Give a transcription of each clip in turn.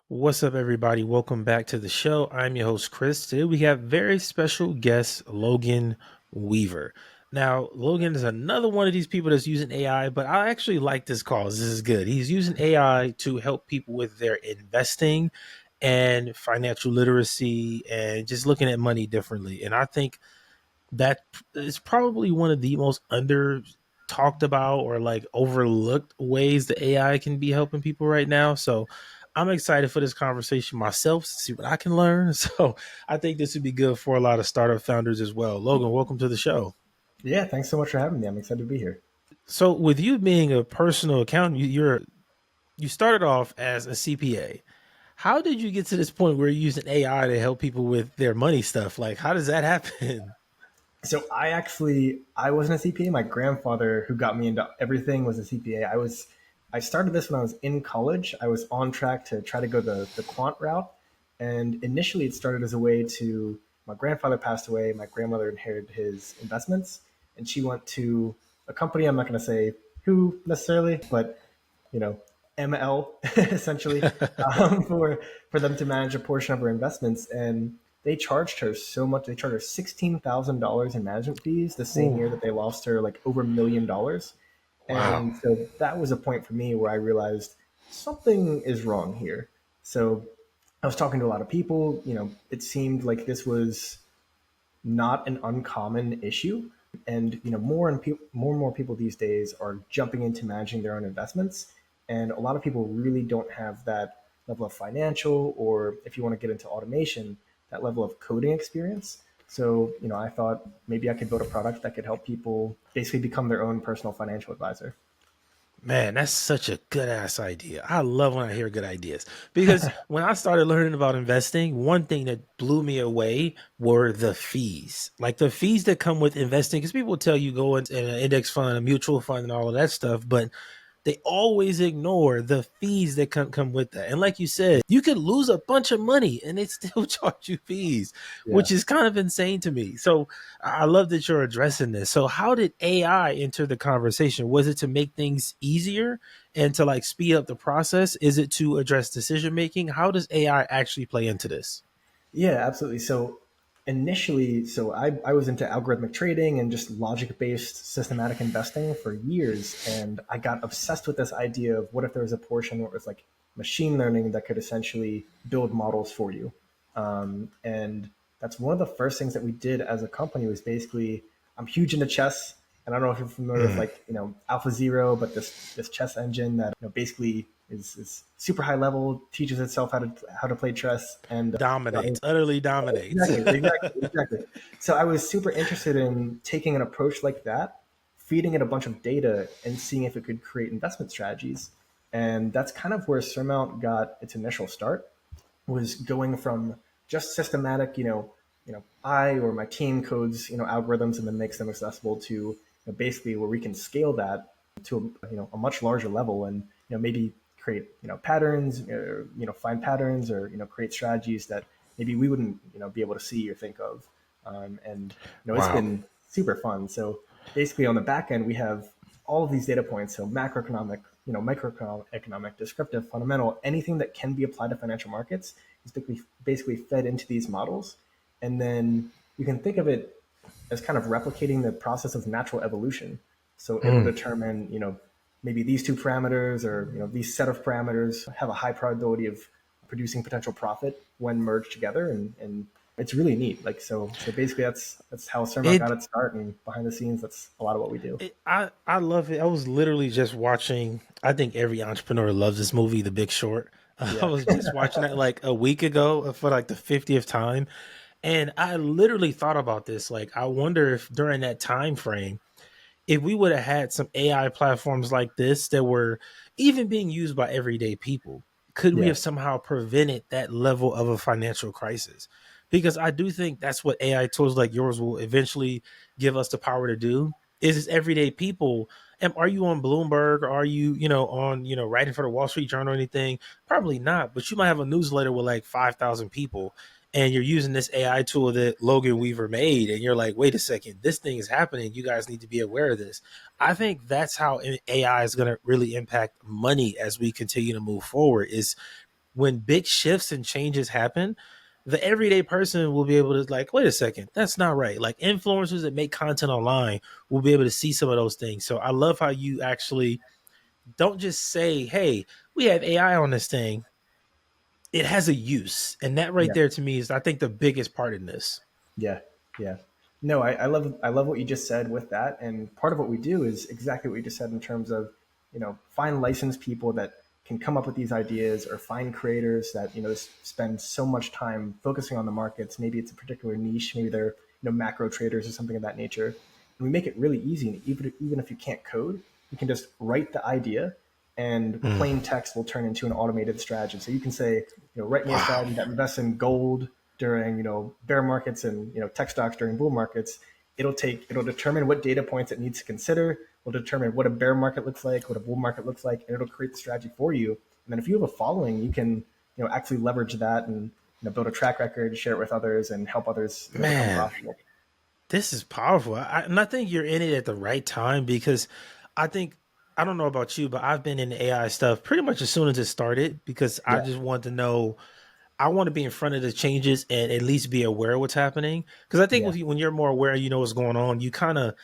What's up, everybody? Welcome back to the show. I'm your host, Chris. Today we have very special guest, Logan Weaver. Now, Logan is another one of these people that's using AI, but I actually like this cause. This is good. He's using AI to help people with their investing and financial literacy and just looking at money differently. And I think that is probably one of the most under talked about or like overlooked ways that AI can be helping people right now. So I'm excited for this conversation myself to see what I can learn. So I think this would be good for a lot of startup founders as well. Logan, welcome to the show. Yeah, thanks so much for having me. I'm excited to be here. So with you being a personal accountant, you started off as a CPA. How did you get to this point where you're using AI to help people with their money stuff? Like, how does that happen? So I wasn't a CPA. My grandfather, who got me into everything, was a CPA. I started this when I was in college. I was on track to try to go the quant route, and initially it started as a way to. My grandfather passed away. My grandmother inherited his investments, and she went to a company. I'm not going to say who necessarily, but you know, ML essentially for them to manage a portion of her investments, and they charged her so much. They charged her $16,000 in management fees the same Ooh, year that they lost her like over $1 million. wow. And so that was a point for me where I realized something is wrong here. So I was talking to a lot of people. It seemed like this was not an uncommon issue. And more and more people these days are jumping into managing their own investments, and a lot of people really don't have that level of financial, or if you want to get into automation, that level of coding experience. So I thought maybe I could build a product that could help people basically become their own personal financial advisor. Man, that's such a good ass idea. I love when I hear good ideas because when I started learning about investing, one thing that blew me away were the fees. Like the fees that come with investing, because people tell you go in an index fund, a mutual fund, and all of that stuff, but they always ignore the fees that come with that. And like you said, you could lose a bunch of money and they still charge you fees, Yeah. which is kind of insane to me. So I love that you're addressing this. So how did AI enter the conversation? Was it to make things easier and to like speed up the process? Is it to address decision making? How does AI actually play into this? Yeah, absolutely. So initially, I was into algorithmic trading and just logic based systematic investing for years. And I got obsessed with this idea of what if there was a portion where it was like machine learning that could essentially build models for you. And that's one of the first things that we did as a company was basically, I'm huge into chess. And I don't know if you're familiar with Mm. like, Alpha Zero, but this chess engine that basically is super high level, teaches itself how to play chess, and Dominates, utterly dominates. exactly. So I was super interested in taking an approach like that, feeding it a bunch of data, and seeing if it could create investment strategies. And that's kind of where Surmount got its initial start, was going from just systematic, I or my team codes, algorithms and then makes them accessible to basically where we can scale that to a much larger level, and maybe create patterns, find patterns, or create strategies that maybe we wouldn't be able to see or think of. And it's Wow. been super fun. So basically on the back end we have all of these data points, so macroeconomic, microeconomic, descriptive, fundamental, anything that can be applied to financial markets is basically fed into these models. And then you can think of it as kind of replicating the process of natural evolution. So it'll Mm. determine, maybe these two parameters, or these set of parameters have a high probability of producing potential profit when merged together, and it's really neat. Like so basically that's how Surmount got It its start, and behind the scenes that's a lot of what we do. I love it. I was literally just watching. I think every entrepreneur loves this movie, The Big Short. I Yeah. was just watching that like a week ago for like the 50th time, and I literally thought about this. Like, I wonder if during that time frame, if we would have had some AI platforms like this that were even being used by everyday people, could we Yeah. have somehow prevented that level of a financial crisis? Because I do think that's what AI tools like yours will eventually give us the power to do. Is everyday people? And are you on Bloomberg? Are you, on, writing for the Wall Street Journal or anything? Probably not. But you might have a newsletter with like 5,000 people, and you're using this AI tool that Logan Weaver made, and you're like, wait a second, this thing is happening. You guys need to be aware of this. I think that's how AI is going to really impact money as we continue to move forward. Is when big shifts and changes happen, the everyday person will be able to like, wait a second, that's not right. Like influencers that make content online will be able to see some of those things. So I love how you actually don't just say, hey, we have AI on this thing. It has a use. And that right Yeah. there to me is I think the biggest part in this. Yeah, yeah. No, I love what you just said with that, and part of what we do is exactly what you just said in terms of, find licensed people that can come up with these ideas, or find creators that spend so much time focusing on the markets. Maybe it's a particular niche, maybe they're macro traders or something of that nature, and we make it really easy. And even if you can't code, you can just write the idea, and Mm, plain text will turn into an automated strategy. So you can say, write me a wow. strategy that invests in gold during bear markets, and tech stocks during bull markets. It'll determine what data points it needs to consider. Will determine what a bear market looks like, what a bull market looks like, and it'll create the strategy for you. And then if you have a following, you can actually leverage that, and build a track record, share it with others, and help others become Man, profitable. this is powerful. And I think you're in it at the right time because I think, I don't know about you, but I've been in the AI stuff pretty much as soon as it started because I Yeah, just want to know, I want to be in front of the changes and at least be aware of what's happening. Because I think yeah, when you're more aware, you know what's going on, you kind of,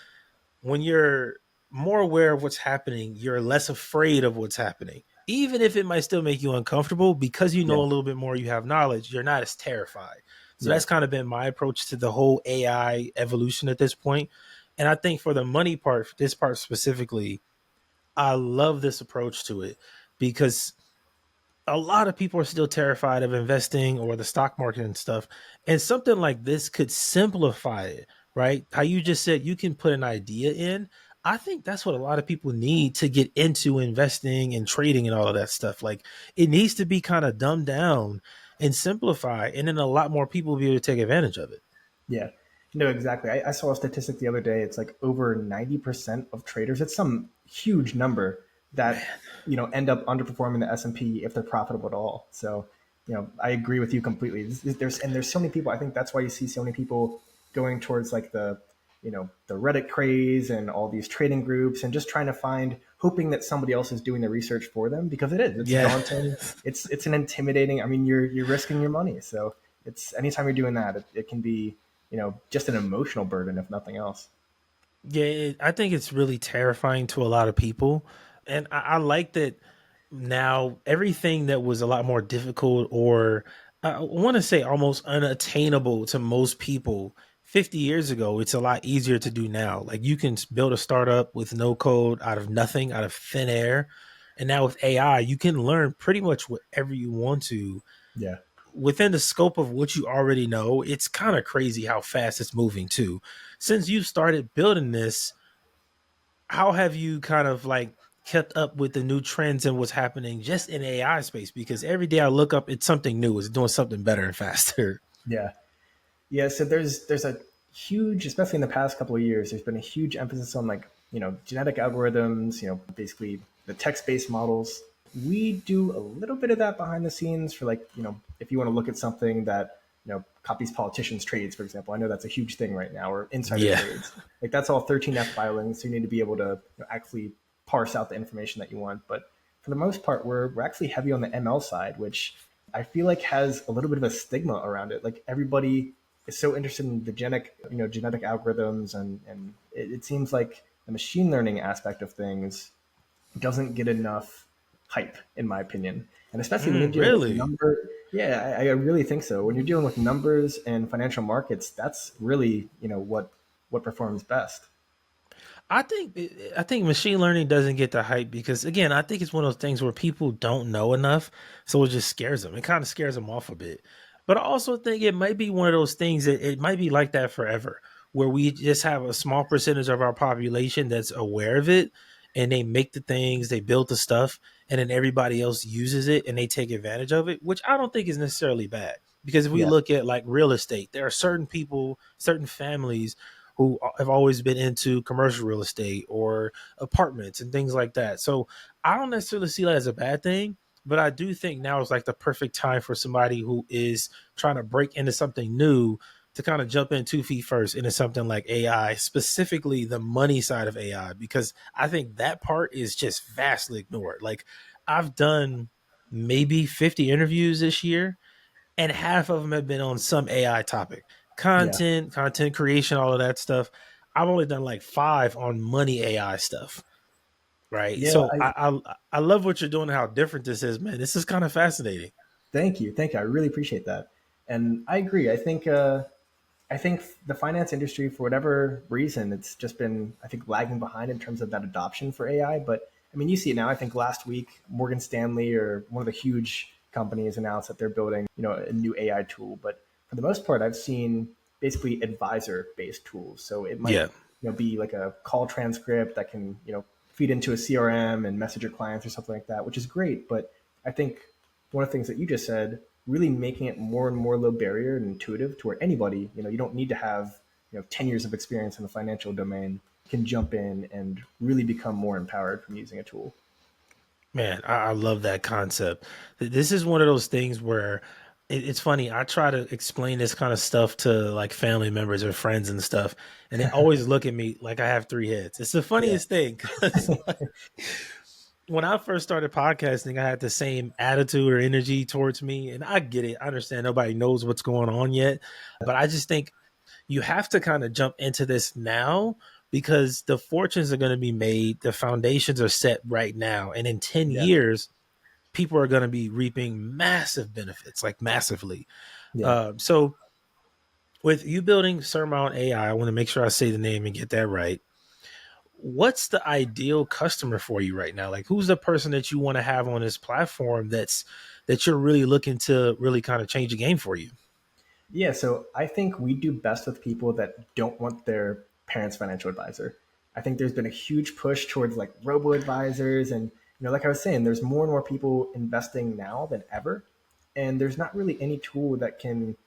when you're more aware of what's happening, you're less afraid of what's happening. Even if it might still make you uncomfortable, because you know yeah, a little bit more, you have knowledge, you're not as terrified. So yeah, that's kind of been my approach to the whole AI evolution at this point. And I think for the money part, for this part specifically, I love this approach to it because a lot of people are still terrified of investing or the stock market and stuff. And something like this could simplify it, right? How you just said you can put an idea in. I think that's what a lot of people need to get into investing and trading and all of that stuff. Like it needs to be kind of dumbed down and simplified, and then a lot more people will be able to take advantage of it. yeah. No, exactly. I saw a statistic the other day. It's like over 90% of traders. It's some huge number that Man, end up underperforming the S&P if they're profitable at all. So, I agree with you completely. There's so many people. I think that's why you see so many people going towards like the Reddit craze and all these trading groups, and just trying to find, hoping that somebody else is doing the research for them, because it is. It's yeah. daunting. It's an intimidating. I mean, you're risking your money. So it's anytime you're doing that, it can be just an emotional burden, if nothing else. Yeah, I think it's really terrifying to a lot of people. And I like that now everything that was a lot more difficult or I want to say almost unattainable to most people 50 years ago, it's a lot easier to do now. Like you can build a startup with no code out of nothing, out of thin air. And now with AI, you can learn pretty much whatever you want to Yeah, within the scope of what you already know. It's kind of crazy how fast it's moving too. Since you started building this, how have you kind of like kept up with the new trends and what's happening just in AI space? Because every day I look up, it's something new. It's doing something better and faster. yeah. Yeah, so there's a huge, especially in the past couple of years, there's been a huge emphasis on, like, genetic algorithms, basically the text-based models. We do a little bit of that behind the scenes for, like, if you want to look at something that, copies politicians' trades, for example. I know that's a huge thing right now, or insider Yeah. trades. Like that's all 13F filings, so you need to be able to actually parse out the information that you want. But for the most part, we're actually heavy on the ML side, which I feel like has a little bit of a stigma around it. Like everybody is so interested in the genetic algorithms, and it seems like the machine learning aspect of things doesn't get enough hype, in my opinion. And especially when you're dealing with Really? yeah, I really think so. When you're dealing with numbers and financial markets, that's really what performs best. I think machine learning doesn't get the hype because again, I think it's one of those things where people don't know enough, so it just scares them. It kind of scares them off a bit. But I also think it might be one of those things that it might be like that forever, where we just have a small percentage of our population that's aware of it, and they make the things, they build the stuff, and then everybody else uses it and they take advantage of it, which I don't think is necessarily bad. Because if we Yeah, look at like real estate, there are certain people, certain families who have always been into commercial real estate or apartments and things like that. So I don't necessarily see that as a bad thing, but I do think now is like the perfect time for somebody who is trying to break into something new to kind of jump in 2 feet first into something like AI, specifically the money side of AI, because I think that part is just vastly ignored. Like I've done maybe 50 interviews this year, and half of them have been on some AI topic, Yeah. content creation, all of that stuff. I've only done like five on money AI stuff, right? Yeah. So I love what you're doing and how different this is, man. This is kind of fascinating. Thank you. Thank you. I really appreciate that. And I agree. I think the finance industry, for whatever reason, it's just been, I think, lagging behind in terms of that adoption for AI. But I mean, you see it now. I think last week, Morgan Stanley, or one of the huge companies, announced that they're building, a new AI tool. But for the most part, I've seen basically advisor-based tools. So it might, Yeah, be like a call transcript that can, feed into a CRM and message your clients or something like that, which is great. But I think one of the things that you just said, really making it more and more low barrier and intuitive to where anybody, you don't need to have, 10 years of experience in the financial domain, can jump in and really become more empowered from using a tool. man, I love that concept. This is one of those things where it's funny. I try to explain this kind of stuff to like family members or friends and stuff, and they always look at me like I have three heads. It's the Yeah. funniest thing because when I first started podcasting, I had the same attitude or energy towards me. And I get it. I understand nobody knows what's going on yet. But I just think you have to kind of jump into this now because the fortunes are going to be made. The foundations are set right now. And in 10 Yeah. years, people are going to be reaping massive benefits, like massively. Yeah. So with you building Surmount AI, I want to make sure I say the name and get that right. What's the ideal customer for you right now? Like who's the person that you want to have on this platform that you're really looking to really kind of change the game for you? Yeah, so I think we do best with people that don't want their parents' financial advisor. I think there's been a huge push towards like robo advisors, and like I was saying, there's more and more people investing now than ever, and there's not really any tool that can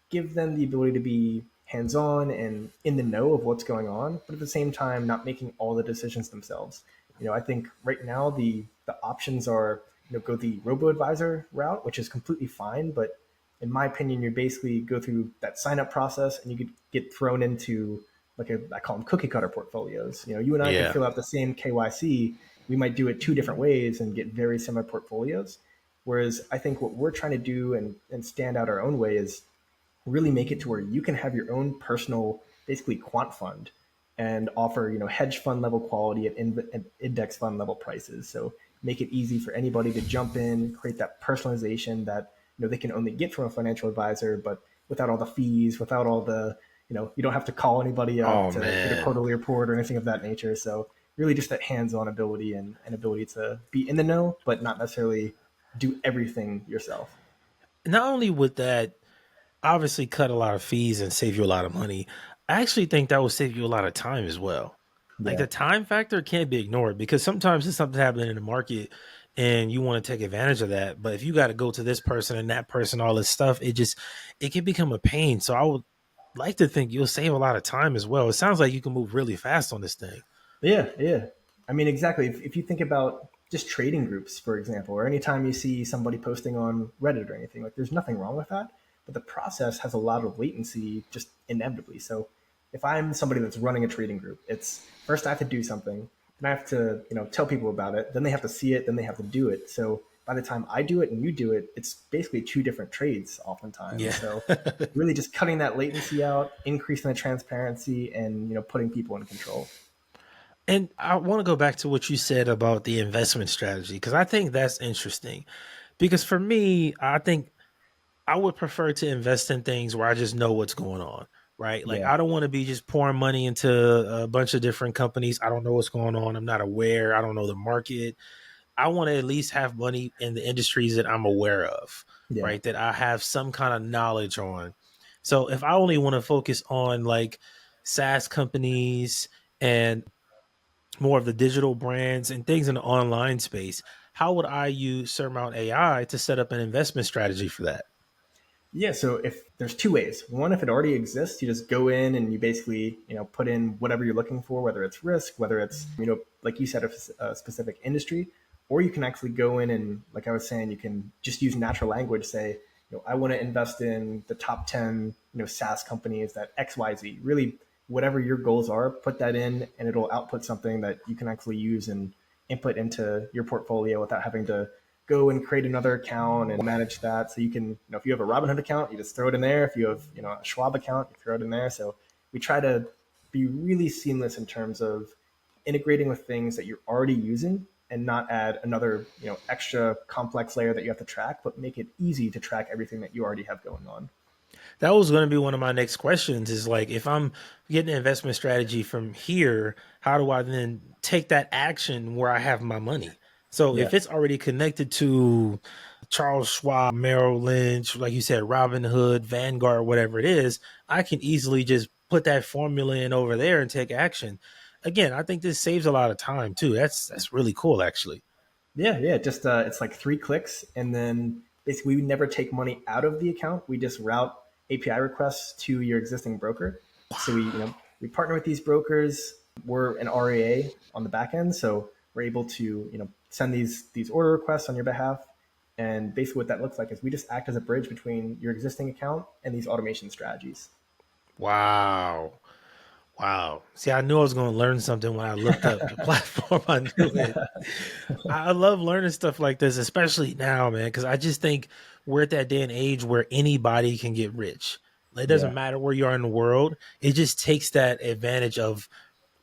give them the ability to be hands-on and in the know of what's going on, but at the same time not making all the decisions themselves. I think right now the options are, go the robo advisor route, which is completely fine, but in my opinion, you basically go through that sign up process and you could get thrown into like I call them cookie cutter portfolios. You and I could Yeah. fill out the same KYC. We might do it two different ways and get very similar portfolios. Whereas I think what we're trying to do and stand out our own way is really make it to where you can have your own personal, basically quant fund and offer, hedge fund level quality at index fund level prices. So make it easy for anybody to jump in, create that personalization that, they can only get from a financial advisor, but without all the fees, without all the, you don't have to call anybody up Oh to get a man. quarterly report or anything of that nature. So really just that hands-on ability and ability to be in the know, but not necessarily do everything yourself. Not only would that obviously cut a lot of fees and save you a lot of money, I actually think that will save you a lot of time as well. Like Yeah. the time factor can't be ignored because sometimes there's something happening in the market and you want to take advantage of that. But if you got to go to this person and that person, all this stuff, it can become a pain. So I would like to think you'll save a lot of time as well. It sounds like you can move really fast on this thing. Yeah, yeah. I mean, exactly. If you think about just trading groups, for example, or anytime you see somebody posting on Reddit or anything, like there's nothing wrong with that. But the process has a lot of latency just inevitably. So if I'm somebody that's running a trading group, it's first I have to do something, then I have to, tell people about it, then they have to see it, then they have to do it. So by the time I do it and you do it, it's basically two different trades oftentimes. Yeah. So really just cutting that latency out, increasing the transparency, and putting people in control. And I want to go back to what you said about the investment strategy because I think that's interesting. Because for me, I think I would prefer to invest in things where I just know what's going on, right? Like Yeah, I don't want to be just pouring money into a bunch of different companies. I don't know what's going on. I'm not aware. I don't know the market. I want to at least have money in the industries that I'm aware of, yeah. right? That I have some kind of knowledge on. So if I only want to focus on like SaaS companies and more of the digital brands and things in the online space, how would I use Surmount AI to set up an investment strategy for that? Yeah, so if there's two ways. One, if it already exists, you just go in and you basically, put in whatever you're looking for, whether it's risk, whether it's, like you said, a specific industry, or you can actually go in and, like I was saying, you can just use natural language, say, I want to invest in the top 10, SaaS companies that XYZ, really whatever your goals are, put that in and it'll output something that you can actually use and input into your portfolio without having to go and create another account and manage that. So you can, if you have a Robinhood account, you just throw it in there. If you have, a Schwab account, you throw it in there. So we try to be really seamless in terms of integrating with things that you're already using and not add another, extra complex layer that you have to track, but make it easy to track everything that you already have going on. That was going to be one of my next questions is like, if I'm getting an investment strategy from here, how do I then take that action where I have my money? So Yeah. if it's already connected to Charles Schwab, Merrill Lynch, like you said, Robinhood, Vanguard, whatever it is, I can easily just put that formula in over there and take action. Again, I think this saves a lot of time too. That's really cool, actually. Yeah, yeah. Just it's like 3 clicks, and then basically we never take money out of the account. We just route API requests to your existing broker. So we partner with these brokers. We're an RAA on the back end, so we're able to send these order requests on your behalf. And basically, what that looks like is we just act as a bridge between your existing account and these automation strategies. Wow. Wow. See, I knew I was going to learn something when I looked up the platform. I knew it. I love learning stuff like this, especially now, man, because I just think we're at that day and age where anybody can get rich. It doesn't Yeah, matter where you are in the world. It just takes that advantage of,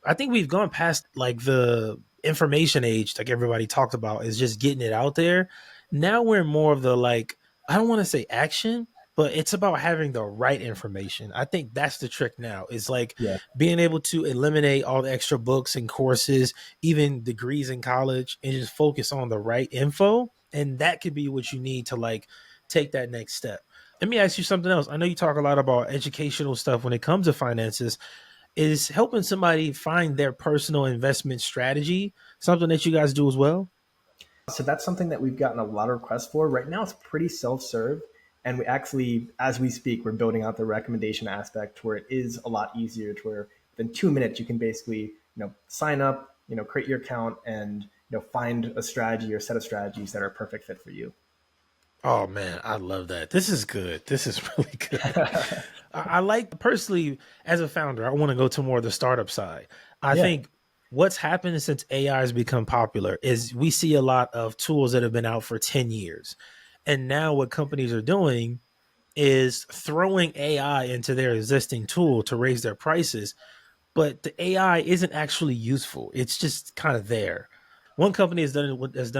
I think we've gone past like the information age, like everybody talked about, is just getting it out there. Now we're more of the like, I don't want to say action, but it's about having the right information. I think that's the trick now. Is like yeah. being able to eliminate all the extra books and courses, even degrees in college, and just focus on the right info. And that could be what you need to like take that next step. Let me ask you something else. I know you talk a lot about educational stuff when it comes to finances. Is helping somebody find their personal investment strategy something that you guys do as well? So that's something that we've gotten a lot of requests for. Right now, it's pretty self-serve, and we actually, as we speak, we're building out the recommendation aspect where it is a lot easier. To where within 2 minutes you can basically, sign up, create your account, and find a strategy or set of strategies that are a perfect fit for you. Oh man, I love that. This is good. This is really good. I like personally as a founder, I want to go to more of the startup side. I Yeah, think what's happened since AI has become popular is we see a lot of tools that have been out for 10 years. And now what companies are doing is throwing AI into their existing tool to raise their prices, but the AI isn't actually useful. It's just kind of there. One company has done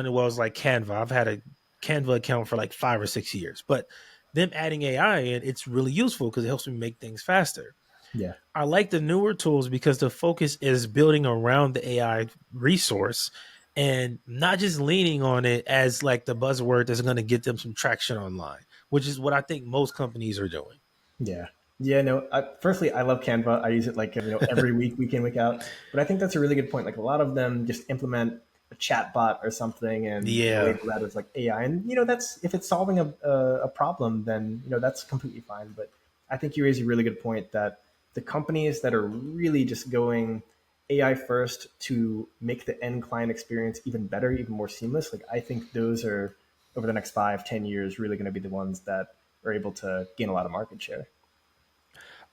it well is like Canva. I've had a Canva account for like 5 or 6 years, but them adding AI in, it's really useful because it helps me make things faster. yeah. I like the newer tools because the focus is building around the AI resource and not just leaning on it as like the buzzword that's going to get them some traction online, which is what I think most companies are doing. Yeah. Yeah, no. Firstly, I love Canva. I use it like every week, week in, week out. But I think that's a really good point. Like a lot of them just implement a chat bot or something, and Yeah, label that as like AI. And that's if it's solving a problem, then that's completely fine. But I think you raise a really good point that the companies that are really just going AI first to make the end client experience even better, even more seamless. Like I think those are over the next 5, 10 years really going to be the ones that are able to gain a lot of market share.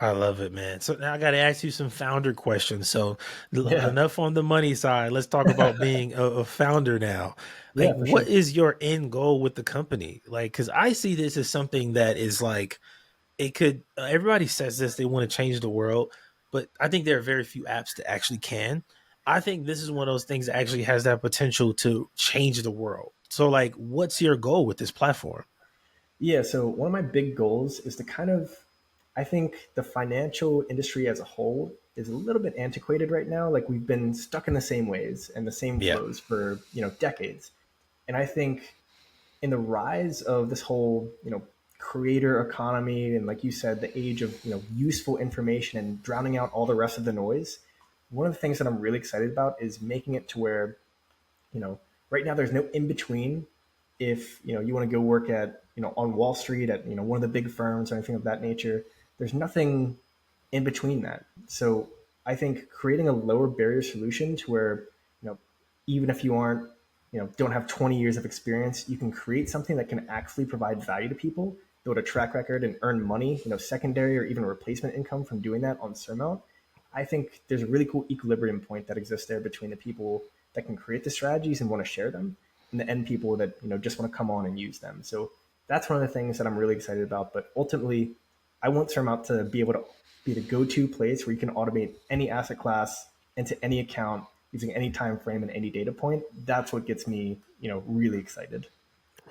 I love it, man. So now I got to ask you some founder questions. So Yeah, enough on the money side. Let's talk about being a founder now. Like, yeah, for what sure. is your end goal with the company? Like, because I see this as something that is like, it could, everybody says this, they want to change the world, but I think there are very few apps that actually can. I think this is one of those things that actually has that potential to change the world. So, like, what's your goal with this platform? Yeah, so one of my big goals is to kind of, I think the financial industry as a whole is a little bit antiquated right now. Like we've been stuck in the same ways and the same Yeah. flows for, decades. And I think in the rise of this whole, creator economy and like you said, the age of, useful information and drowning out all the rest of the noise, one of the things that I'm really excited about is making it to where you know, right now there's no in between. If you want to go work at on Wall Street at one of the big firms or anything of that nature, there's nothing in between that. So I think creating a lower barrier solution to where even if you aren't don't have 20 years of experience, you can create something that can actually provide value to people, build a track record, and earn money, secondary or even replacement income from doing that on Surmount. I think there's a really cool equilibrium point that exists there between the people that can create the strategies and want to share them, and the end people that just want to come on and use them. So that's one of the things that I'm really excited about. But ultimately, I want Surmount to be able to be the go-to place where you can automate any asset class into any account using any time frame and any data point. That's what gets me, really excited.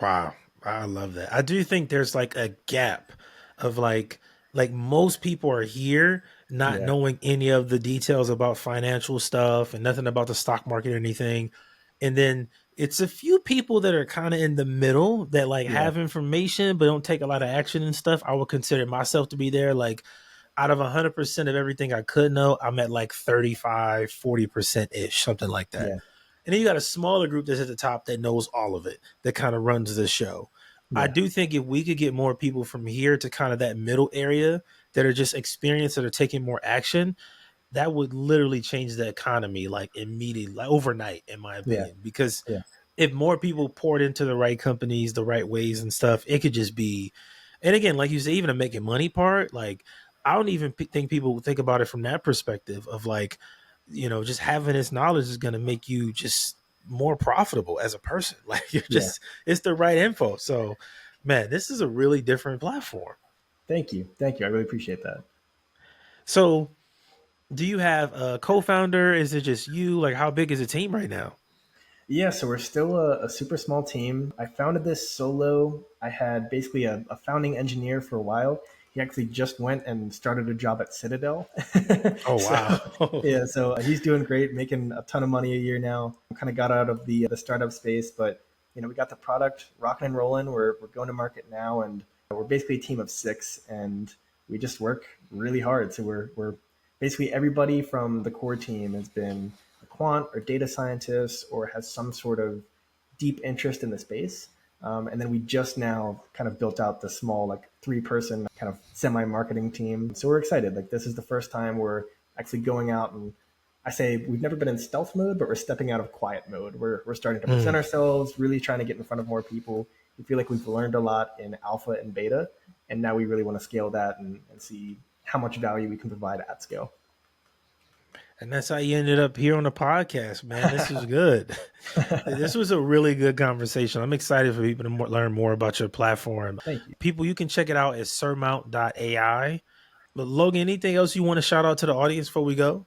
Wow. I love that. I do think there's like a gap of like most people are here not Yeah, knowing any of the details about financial stuff and nothing about the stock market or anything. And then it's a few people that are kind of in the middle that like yeah, have information but don't take a lot of action and stuff. I would consider myself to be there. Like out of 100% of everything I could know, I'm at like 35, 40% ish, something like that. yeah, And then you got a smaller group that's at the top that knows all of it, that kind of runs the show. I yeah, do think if we could get more people from here to kind of that middle area that are just experienced, that are taking more action, that would literally change the economy like immediately, like overnight, in my yeah, opinion. Because yeah, if more people poured into the right companies, the right ways and stuff, it could just be. And again, like you say, even the making money part, like I don't even think people would think about it from that perspective of like, just having this knowledge is going to make you just more profitable as a person. Like you're yeah. just, it's the right info. So, man, this is a really different platform. Thank you, thank you. I really appreciate that. So, do you have a co-founder? Is it just you? Like, how big is the team right now? Yeah, so we're still a super small team. I founded this solo. I had basically a founding engineer for a while. He actually just went and started a job at Citadel. Oh So wow. yeah, so he's doing great, making a ton of money a year now. Kind of got out of the startup space, but we got the product rocking and rolling. We're going to market now, and we're basically a team of six, and we just work really hard. So we're basically everybody from the core team has been a quant or data scientist or has some sort of deep interest in the space. And then we just now kind of built out the small, like 3-person kind of semi marketing team. So we're excited. Like, this is the first time we're actually going out, and I say we've never been in stealth mode, but we're stepping out of quiet mode. We're starting to present Mm. ourselves, really trying to get in front of more people. We feel like we've learned a lot in alpha and beta, and now we really want to scale that and see how much value we can provide at scale. And that's how you ended up here on the podcast, man. This was good. This was a really good conversation. I'm excited for people to learn more about your platform. Thank you. People, you can check it out at Surmount AI. But Logan, anything else you want to shout out to the audience before we go?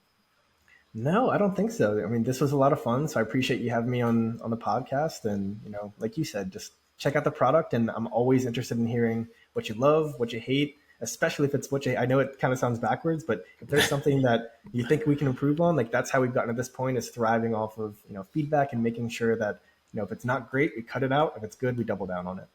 No, I don't think so. I mean, this was a lot of fun, so I appreciate you having me on the podcast. And like you said, just check out the product. And I'm always interested in hearing what you love, what you hate, especially if it's what you. I know it kind of sounds backwards, but if there's something that you think we can improve on, like, that's how we've gotten to this point, is thriving off of feedback and making sure that if it's not great, we cut it out. If it's good, we double down on it.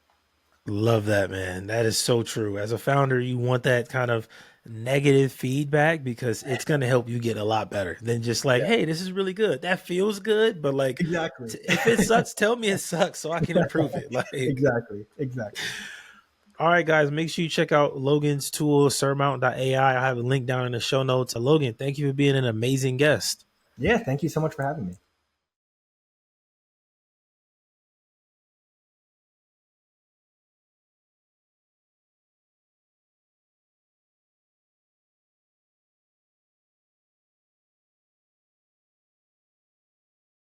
Love that, man. That is so true. As a founder, you want that kind of negative feedback because it's going to help you get a lot better than just like, Yeah, hey, this is really good. That feels good. But like, exactly. if it sucks, tell me it sucks so I can improve it. Like, Exactly. Exactly. all right, guys, make sure you check out Logan's tool, Surmount AI. I have a link down in the show notes. Logan, thank you for being an amazing guest. Yeah. Thank you so much for having me.